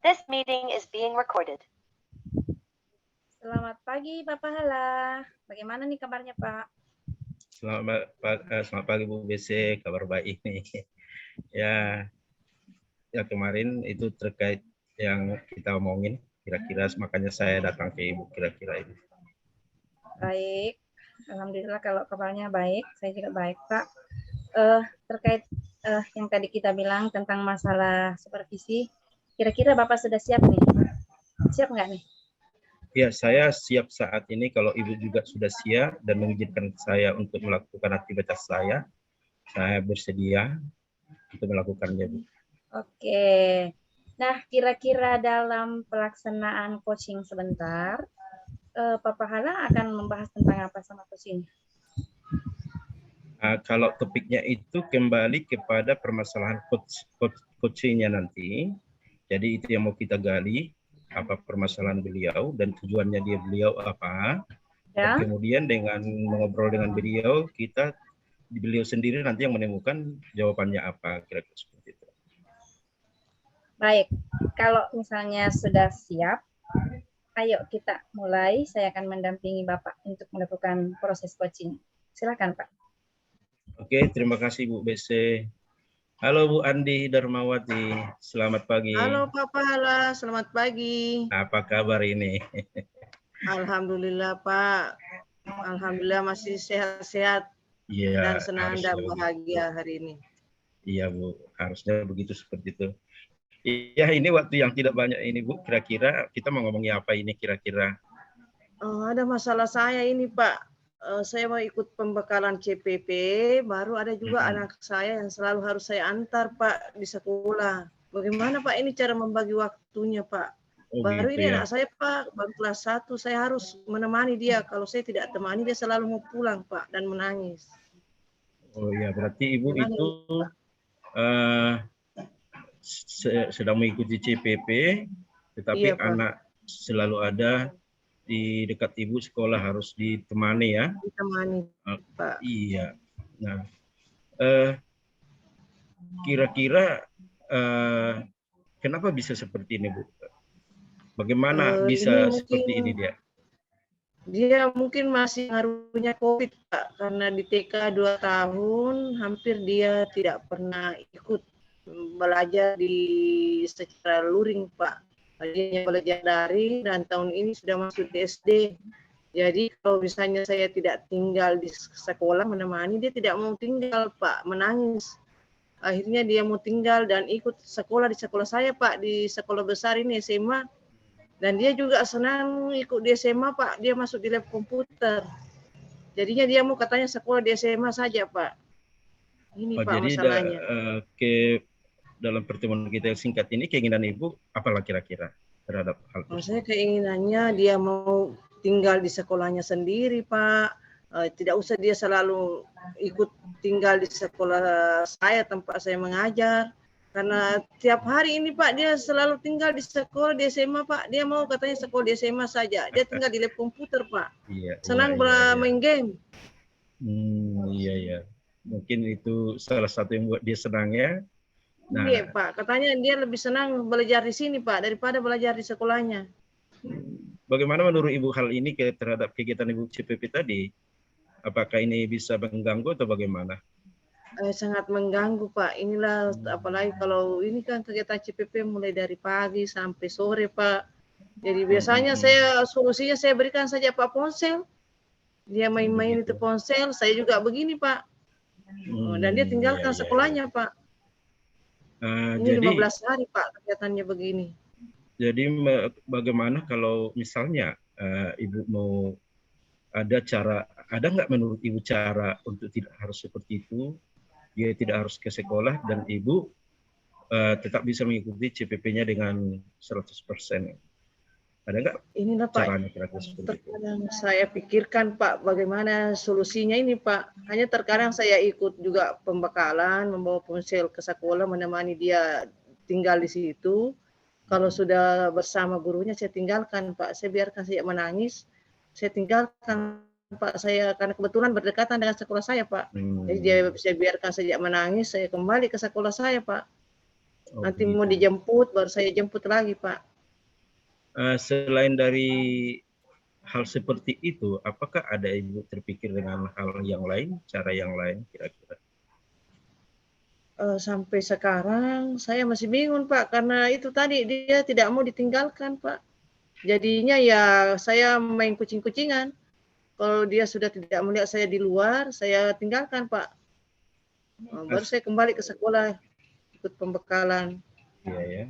This meeting is being recorded. Selamat pagi Pak Pahala. Bagaimana nih kabarnya Pak? Selamat pagi Bu BC, kabar baik nih. Ya kemarin itu terkait yang kita omongin, kira-kira makanya saya datang ke Ibu kira-kira ini. Baik, alhamdulillah kalau kabarnya baik, saya juga baik Pak. Terkait yang tadi kita bilang tentang masalah supervisi, kira-kira Bapak sudah siap nih? Siap nggak nih? Ya, saya siap saat ini. Kalau Ibu juga sudah siap dan mengizinkan saya untuk melakukan aktivitas saya bersedia untuk melakukannya, Bu. Oke. Nah, kira-kira dalam pelaksanaan coaching sebentar, Pak Pahala akan membahas tentang apa sama coaching? Kalau topiknya itu kembali kepada permasalahan coachingnya nanti. Jadi itu yang mau kita gali, apa permasalahan beliau dan tujuannya beliau apa. Ya. Dan kemudian dengan mengobrol dengan beliau, beliau sendiri nanti yang menemukan jawabannya apa, kira-kira seperti itu. Baik, kalau misalnya sudah siap, ayo kita mulai. Saya akan mendampingi Bapak untuk melakukan proses coaching. Silakan Pak. Oke, terima kasih Bu BC. Halo Bu Andi Darmawati, selamat pagi. Halo Pak Pahala, selamat pagi. Apa kabar ini? Alhamdulillah Pak, alhamdulillah masih sehat-sehat dan senang dan bahagia hari ini. Iya Bu, harusnya begitu seperti itu. Iya, ini waktu yang tidak banyak ini Bu, kira-kira kita mau ngomongin apa ini kira-kira? Ada masalah saya ini Pak. Saya mau ikut pembekalan CPP, baru ada juga anak saya yang selalu harus saya antar Pak di sekolah. Bagaimana Pak ini cara membagi waktunya Pak? Baru gitu ini ya. anak saya Pak, baru kelas 1, saya harus menemani dia. Kalau saya tidak temani dia selalu mau pulang Pak dan menangis. Oh iya, berarti Ibu Gimana itu sedang mengikuti CPP, tetapi iya, Pak. anak selalu ada di dekat Ibu, sekolah harus ditemani ya? Ditemani Pak. Iya. Nah, kira-kira kenapa bisa seperti ini Bu? Bagaimana bisa seperti ini dia? Dia mungkin masih ngaruhnya COVID Pak, karena di TK 2 tahun hampir dia tidak pernah ikut belajar secara luring Pak. Dia belajar daring dan tahun ini sudah masuk di SD. Jadi kalau misalnya saya tidak tinggal di sekolah menemani, dia tidak mau tinggal Pak, menangis. Akhirnya dia mau tinggal dan ikut sekolah di sekolah saya Pak, di sekolah besar ini SMA. Dan dia juga senang ikut di SMA Pak, dia masuk di lab komputer. Jadinya dia mau katanya sekolah di SMA saja Pak. Ini Pak jadi masalahnya. Dalam pertemuan kita yang singkat ini, keinginan Ibu apalah kira-kira terhadap hal tersebut? Saya keinginannya dia mau tinggal di sekolahnya sendiri Pak. Tidak usah dia selalu ikut tinggal di sekolah saya, tempat saya mengajar. Karena tiap hari ini Pak dia selalu tinggal di sekolah di SMA Pak. Dia mau katanya sekolah di SMA saja. Dia tinggal di lab komputer Pak. Senang main game. Iya. Mungkin itu salah satu yang buat dia senang ya. Nah, iya Pak, katanya dia lebih senang belajar di sini Pak daripada belajar di sekolahnya. Bagaimana menurut Ibu hal ini terhadap kegiatan Ibu CPP tadi? Apakah ini bisa mengganggu atau bagaimana? Sangat mengganggu Pak. Inilah apalagi kalau ini kan kegiatan CPP mulai dari pagi sampai sore Pak. Jadi biasanya solusinya saya berikan saja Pak ponsel. Dia main-main itu ponsel, saya juga begini Pak. Dan dia tinggalkan sekolahnya Pak. Ini 15 hari Pak kegiatannya begini. Jadi bagaimana kalau misalnya Ibu mau ada nggak menurut Ibu cara untuk tidak harus seperti itu? Dia tidak harus ke sekolah dan Ibu tetap bisa mengikuti CPP-nya dengan 100%. Ada nggak caranya kira-kira seperti itu? Saya pikirkan Pak, bagaimana solusinya ini Pak. Hanya terkadang saya ikut juga pembekalan, membawa ponsel ke sekolah, menemani dia tinggal di situ. Kalau sudah bersama gurunya saya tinggalkan Pak. Saya biarkan saya menangis, saya tinggalkan Pak. Saya karena kebetulan berdekatan dengan sekolah saya Pak. Jadi saya biarkan saja menangis, saya kembali ke sekolah saya Pak. Oh, Nanti mau begitu. dijemput, baru saya jemput lagi, Pak. Selain dari hal seperti itu, apakah ada Ibu terpikir dengan hal yang lain, cara yang lain kira-kira? Sampai sekarang saya masih bingung, Pak, karena itu tadi dia tidak mau ditinggalkan, Pak. Jadinya ya saya main kucing-kucingan. Kalau dia sudah tidak melihat saya di luar, saya tinggalkan, Pak. Baru saya kembali ke sekolah, ikut pembekalan. Iya ya.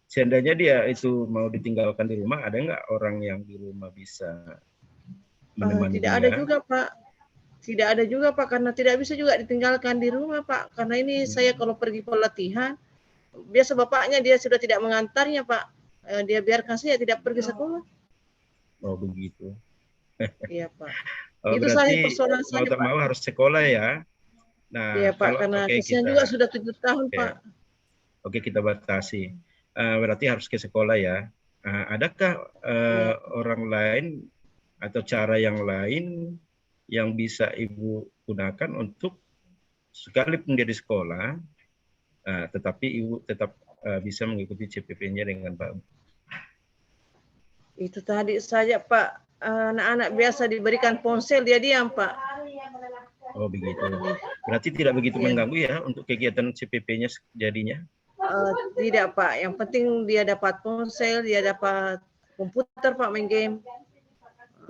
Seandainya dia itu mau ditinggalkan di rumah, ada nggak orang yang di rumah bisa menemani Tidak ada dia? juga, Pak. Tidak ada juga, Pak, karena tidak bisa juga ditinggalkan di rumah, Pak. Karena ini saya kalau pergi pelatihan, biasa bapaknya dia sudah tidak mengantarnya, Pak. Dia biarkan saya tidak pergi sekolah. Oh begitu. Iya, Pak. Oh, Itu saja berarti persoalan mau saya, tak Pak. mau harus sekolah ya. Nah, Iya, Pak, kalau karena oke kesian juga kita sudah 7 tahun, oke, Pak. oke kita batasi. Berarti harus ke sekolah ya. Adakah Iya. orang lain atau cara yang lain yang bisa Ibu gunakan untuk sekalipun dia di sekolah, tetapi Ibu tetap bisa mengikuti CPP-nya dengan baik? Itu tadi saja, Pak. Anak-anak biasa diberikan ponsel, dia diam, Pak. Oh begitu. Berarti tidak begitu Iya. mengganggu ya untuk kegiatan CPP-nya jadinya? Tidak, Pak. Yang penting dia dapat ponsel, dia dapat komputer, Pak, main game.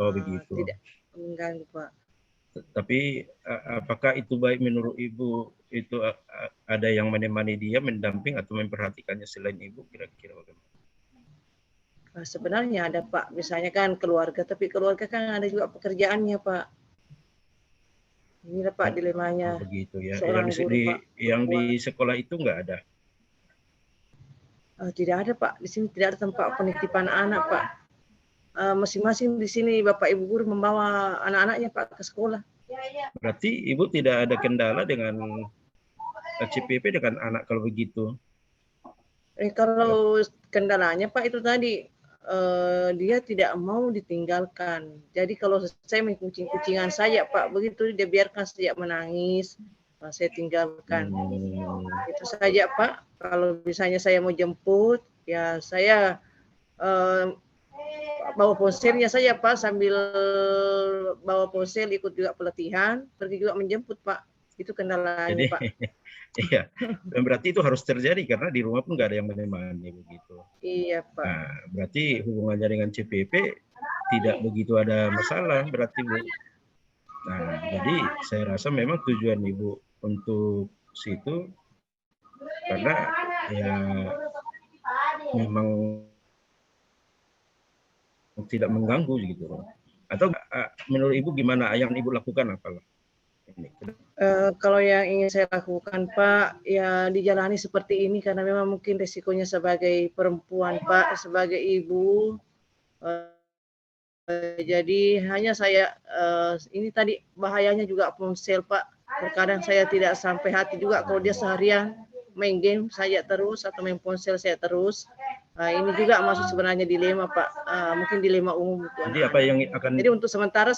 Oh begitu. Tidak mengganggu, Pak. Tapi apakah itu baik menurut Ibu, itu ada yang menemani dia, mendamping atau memperhatikannya selain Ibu, kira-kira bagaimana? Sebenarnya ada, Pak. Misalnya kan keluarga, tapi keluarga kan ada juga pekerjaannya, Pak. Inilah, Pak, dilemanya Begitu ya. seorang guru, Pak. Yang di sekolah itu nggak ada? Tidak ada, Pak. Di sini tidak ada tempat penitipan anak, Pak. Masing-masing di sini Bapak Ibu guru membawa anak-anaknya, Pak, ke sekolah. Berarti Ibu tidak ada kendala dengan CPP dengan anak kalau begitu? Kalau kendalanya, Pak, itu tadi dia tidak mau ditinggalkan. Jadi kalau saya main kucing-kucingan saja, Pak, begitu dia biarkan saja menangis, saya tinggalkan. Itu saja, Pak. Kalau misalnya saya mau jemput, ya saya bawa ponselnya saja, Pak, sambil bawa ponsel ikut juga pelatihan, pergi juga menjemput, Pak. Itu kendalanya, Jadi, Pak. iya. Dan berarti itu harus terjadi karena di rumah pun nggak ada yang menemani begitu. Iya, Pak. Nah, berarti hubungannya dengan CPP tidak begitu ada masalah berarti Bu. Nah, jadi saya rasa memang tujuan Ibu untuk situ karena ya memang tidak mengganggu gitu. Atau menurut Ibu gimana yang Ibu lakukan apalah? Kalau yang ingin saya lakukan, Pak, ya dijalani seperti ini karena memang mungkin resikonya sebagai perempuan, Pak, sebagai ibu. Jadi hanya saya ini tadi bahayanya juga ponsel, Pak. Terkadang saya tidak sampai hati juga kalau dia seharian main game saya terus atau main ponsel saya terus. Ini juga masuk sebenarnya dilema, Pak. Mungkin dilema umum untuk Jadi apa yang akan Jadi untuk sementara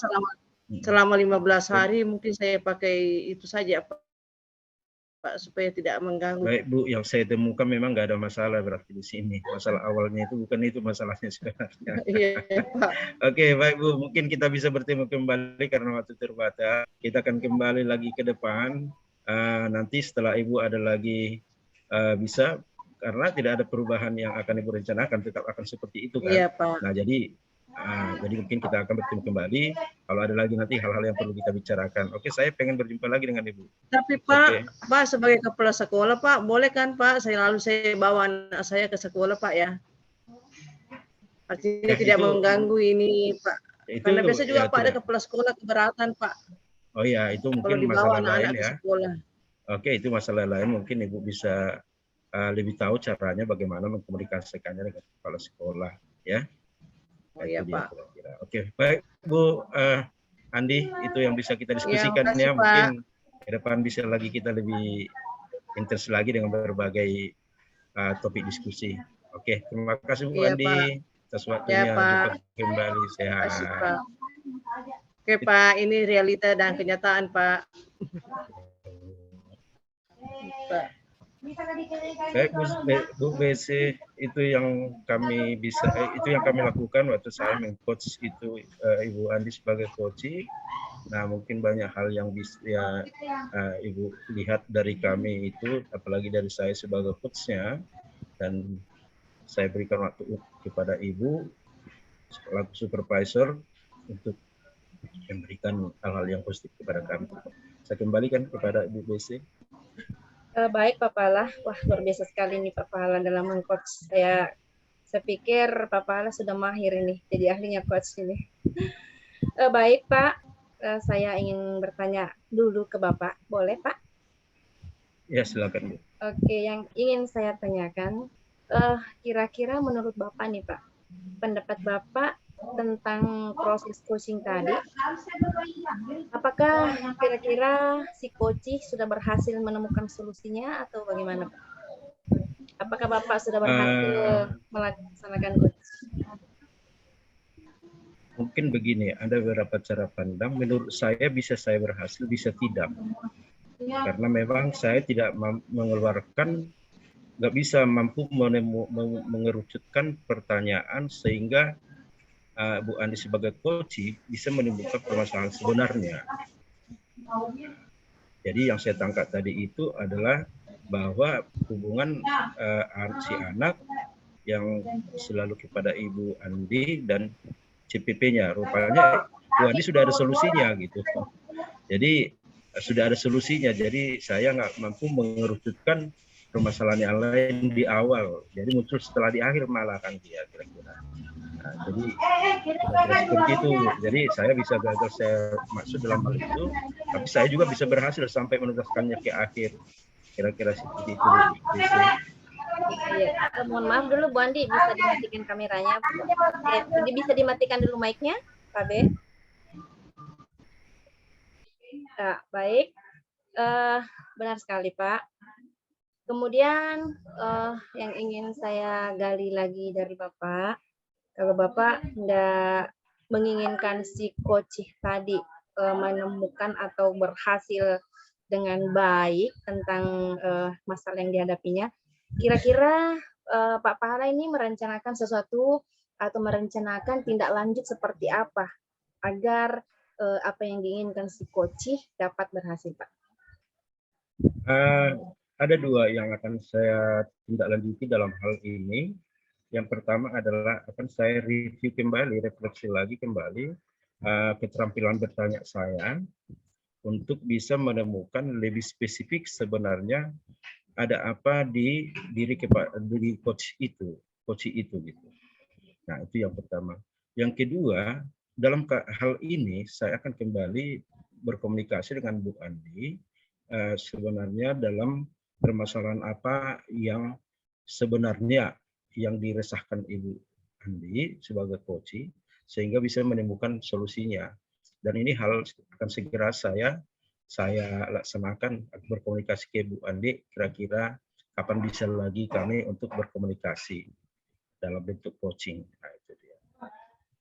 selama 15 hari mungkin saya pakai itu saja, Pak, supaya tidak mengganggu. Baik Bu, yang saya temukan memang nggak ada masalah berarti di sini. Masalah awalnya itu bukan itu masalahnya sebenarnya. Iya, Pak. Oke, baik Bu, mungkin kita bisa bertemu kembali karena waktu terbatas. Kita akan kembali lagi ke depan. Nanti setelah Ibu ada lagi bisa, karena tidak ada perubahan yang akan Ibu rencanakan, tetap akan seperti itu kan. Iya, Pak. Nah, jadi mungkin kita akan bertemu kembali kalau ada lagi nanti hal-hal yang perlu kita bicarakan. Oke, saya pengen berjumpa lagi dengan Ibu. Tapi Pak, sebagai kepala sekolah, Pak, boleh kan, Pak, saya bawa anak saya ke sekolah, Pak, ya? Artinya tidak mengganggu ini, Pak. Karena biasa juga, Pak, ada kepala sekolah keberatan, Pak. Oh ya, itu mungkin kalau dibawa masalah anak-anak lain ke ya. Sekolah. Oke, itu masalah lain. Mungkin Ibu bisa lebih tahu caranya bagaimana mengkomunikasikannya dengan kepala sekolah, ya. Oh iya, Pak. Kira-kira. Oke, baik Bu Andi, itu yang bisa kita diskusikan ya. Mungkin ke depan bisa lagi kita lebih intens lagi dengan berbagai topik diskusi. Oke, terima kasih Bu Andi atas waktunya. Jumpa kembali, sehat. Terima kasih, Pak. Oke, Pak, ini realita dan kenyataan, Pak. Pak. Baik Bu BC, itu yang kami lakukan waktu saya mengcoach itu Ibu Andi sebagai coach. Nah, mungkin banyak hal yang bisa Ibu lihat dari kami itu, apalagi dari saya sebagai coachnya, dan saya berikan waktu kepada Ibu selaku supervisor untuk memberikan hal-hal yang positif kepada kami. Saya kembalikan kepada Ibu BC. Baik Pak Pala, wah luar biasa sekali nih Pak Pala dalam meng-coach. Saya pikir Pak Pala sudah mahir ini, jadi ahlinya coach ini. Baik Pak, saya ingin bertanya dulu ke Bapak, boleh Pak? Ya silakan Bu. Oke, yang ingin saya tanyakan, kira-kira menurut Bapak nih Pak, pendapat Bapak tentang proses coaching tadi, apakah kira-kira si coach sudah berhasil menemukan solusinya atau bagaimana Pak? Apakah Bapak sudah berhasil melaksanakan coach? Mungkin begini, ada beberapa cara pandang. Menurut saya bisa saya berhasil, bisa tidak. Karena memang saya tidak mengeluarkan, nggak bisa mampu mengerucutkan pertanyaan sehingga Bu Andi sebagai coach bisa menimbulkan permasalahan sebenarnya. Jadi yang saya tangkap tadi itu adalah bahwa hubungan si anak yang selalu kepada Ibu Andi dan CPP-nya, rupanya Bu Andi sudah ada solusinya gitu. Jadi sudah ada solusinya, jadi saya nggak mampu mengerucutkan permasalahan yang lain di awal, jadi muncul setelah di akhir malah kan dia kira-kira. Nah, jadi seperti itu, jadi saya bisa gagal saya maksud dalam hal itu, tapi saya juga bisa berhasil sampai menuntaskannya ke akhir, kira-kira seperti itu. Iya. Mohon maaf dulu Bu Andi, bisa dimatikan kameranya? Bisa dimatikan dulu mic-nya, Pak B? Baik, benar sekali Pak. Kemudian yang ingin saya gali lagi dari Bapak, kalau Bapak tidak menginginkan si coach tadi menemukan atau berhasil dengan baik tentang masalah yang dihadapinya, kira-kira Pak Pahala ini merencanakan sesuatu atau merencanakan tindak lanjut seperti apa agar apa yang diinginkan si coach dapat berhasil, Pak? Ada dua yang akan saya tindak lanjuti dalam hal ini. Yang pertama adalah akan saya review kembali, refleksi lagi kembali keterampilan bertanya saya untuk bisa menemukan lebih spesifik sebenarnya ada apa di diri coach itu gitu. Nah, itu yang pertama. Yang kedua, dalam hal ini saya akan kembali berkomunikasi dengan Bu Andi sebenarnya dalam permasalahan apa yang sebenarnya yang diresahkan Ibu Andi sebagai coach sehingga bisa menemukan solusinya. Dan ini hal akan segera saya laksanakan berkomunikasi ke Bu Andi kira-kira kapan bisa lagi kami untuk berkomunikasi dalam bentuk coaching. Nah, itu dia.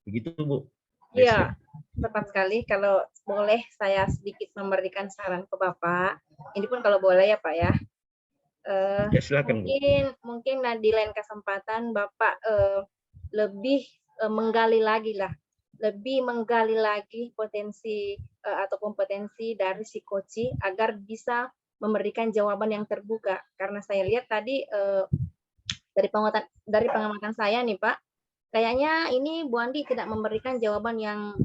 Begitu Bu. Iya, tepat sekali. Kalau boleh saya sedikit memberikan saran ke Bapak. Ini pun kalau boleh ya Pak ya. Ya silakan Bu. Mungkin di lain kesempatan Bapak lebih menggali lagi potensi atau kompetensi dari si coach agar bisa memberikan jawaban yang terbuka. Karena saya lihat tadi dari pengamatan saya nih Pak, kayaknya ini Bu Andi tidak memberikan jawaban yang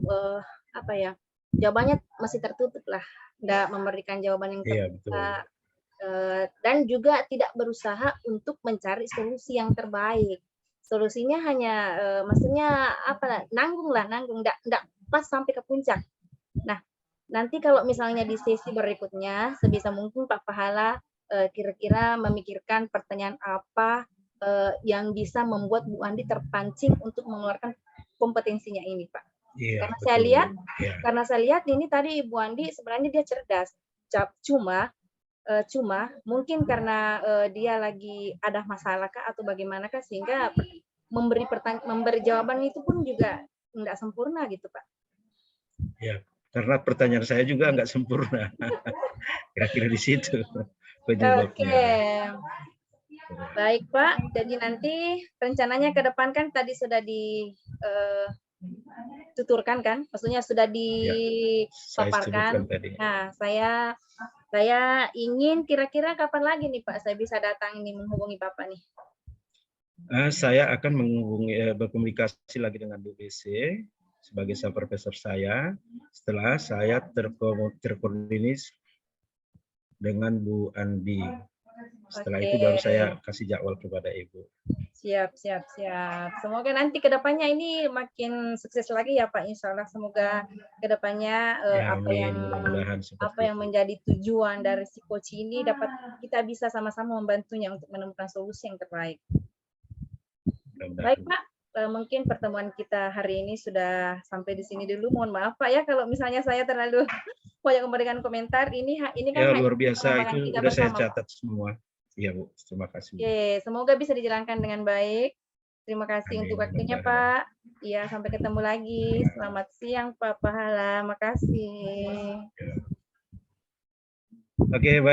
jawabannya masih tertutup lah, tidak memberikan jawaban yang terbuka. Dan juga tidak berusaha untuk mencari solusi yang terbaik. Solusinya hanya maksudnya nanggung, enggak pas sampai ke puncak. Nah, nanti kalau misalnya di sesi berikutnya sebisa mungkin Pak Pahala kira-kira memikirkan pertanyaan apa yang bisa membuat Bu Andi terpancing untuk mengeluarkan kompetensinya ini, Pak. Iya, karena saya lihat ini tadi Bu Andi sebenarnya dia cerdas. Cuma mungkin karena dia lagi ada masalah kah atau bagaimanakah sehingga memberi jawaban itu pun juga enggak sempurna gitu, Pak. Ya, karena pertanyaan saya juga enggak sempurna. Kira-kira di situ. penyebabnya. Baik Pak, jadi nanti rencananya ke depan kan tadi sudah dituturkan kan, maksudnya sudah Saya sebutkan dipaparkan. tadi. Nah, saya ingin kira-kira kapan lagi nih Pak saya bisa datang ini menghubungi Bapak nih. Saya akan berkomunikasi lagi dengan BBC sebagai supervisor saya setelah saya terkoordinir dengan Bu Andi. Setelah itu baru saya kasih jadwal kepada Ibu. Siap. Semoga nanti kedepannya ini makin sukses lagi ya Pak. Insya Allah semoga kedepannya apa yang menjadi tujuan dari si coach ini dapat kita bisa sama-sama membantunya untuk menemukan solusi yang terbaik. Baik Pak, mungkin pertemuan kita hari ini sudah sampai di sini dulu. Mohon maaf Pak ya kalau misalnya saya terlalu banyak memberikan komentar. Ini kan ya, luar biasa itu sudah saya catat Pak. semua. Iya Bu, terima kasih. Oke, semoga bisa dijalankan dengan baik. Terima kasih untuk waktunya Pak. Iya, sampai ketemu lagi. Selamat siang Pak Pahala. Makasih. Oke, baik.